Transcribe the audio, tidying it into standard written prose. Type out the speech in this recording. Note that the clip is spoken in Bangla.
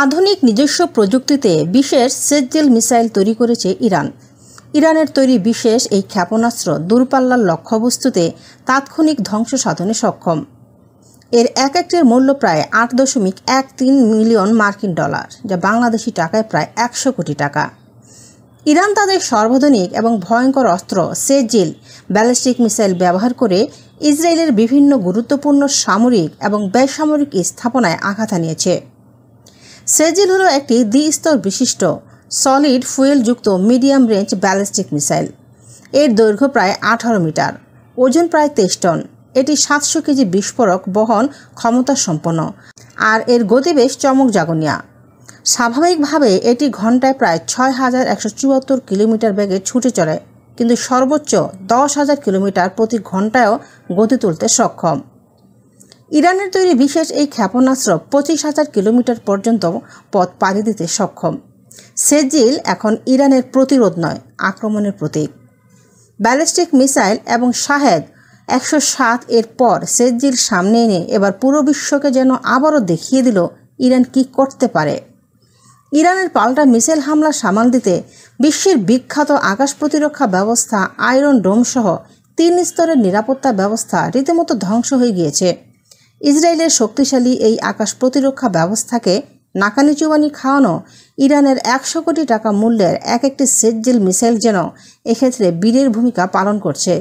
আধুনিক নিজস্ব প্রযুক্তিতে বিশেষ সেজ্জেল মিসাইল তৈরি করেছে ইরান। ইরানের তৈরি বিশেষ এই ক্ষেপণাস্ত্র দূরপাল্লার লক্ষ্যবস্তুতে তাৎক্ষণিক ধ্বংস সাধনে সক্ষম। এর একটির মূল্য প্রায় 8.13 মিলিয়ন মার্কিন ডলার, যা বাংলাদেশি টাকায় প্রায় 100 কোটি টাকা। ইরান তাদের সর্বাধুনিক এবং ভয়ঙ্কর অস্ত্র সেজ্জেল ব্যালিস্টিক মিসাইল ব্যবহার করে ইসরায়েলের বিভিন্ন গুরুত্বপূর্ণ সামরিক এবং বেসামরিক স্থাপনায় আঘাত হানিয়েছে। সেজ্জেল হলো একটি দ্বিস্তর বিশিষ্ট সলিড ফুয়েলযুক্ত মিডিয়াম রেঞ্জ ব্যালিস্টিক মিসাইল। এর দৈর্ঘ্য প্রায় 18 মিটার, ওজন প্রায় 23 টন। এটি 700 কেজি বিস্ফোরক বহন ক্ষমতা সম্পন্ন, আর এর গতি বেশ চমক জাগনিয়া। স্বাভাবিকভাবে এটি ঘন্টায় প্রায় 6174 কিলোমিটার বেগে ছুটে চলে, কিন্তু সর্বোচ্চ 10,000 কিলোমিটার প্রতি ঘন্টায়ও গতি তুলতে সক্ষম। ইরানের তৈরি বিশেষ এই ক্ষেপণাস্ত্র 25,000 কিলোমিটার পর্যন্ত পথ পাড়ি দিতে সক্ষম। সেজ্জেল এখন ইরানের প্রতিরোধ নয়, আক্রমণের প্রতীক। ব্যালিস্টিক মিসাইল এবং শাহেদ 107 এর পর সেজ্জেল সামনে এনে এবার পুরো বিশ্বকে যেন আবারও দেখিয়ে দিল ইরান কি করতে পারে। ইরানের পাল্টা মিসাইল হামলা সামাল দিতে বিশ্বের বিখ্যাত আকাশ প্রতিরক্ষা ব্যবস্থা আয়রন ডোম সহ 3 স্তরের নিরাপত্তা ব্যবস্থা রীতিমতো ধ্বংস হয়ে গিয়েছে। ইসরায়েলের শক্তিশালী এই আকাশ প্রতিরক্ষা ব্যবস্থাকে নাকানি চুবানি খাওয়ানো ইরানের 100 কোটি টাকা মূল্যের একটি সেজ্জেল মিসাইল যেন এক্ষেত্রে বীরের ভূমিকা পালন করছে।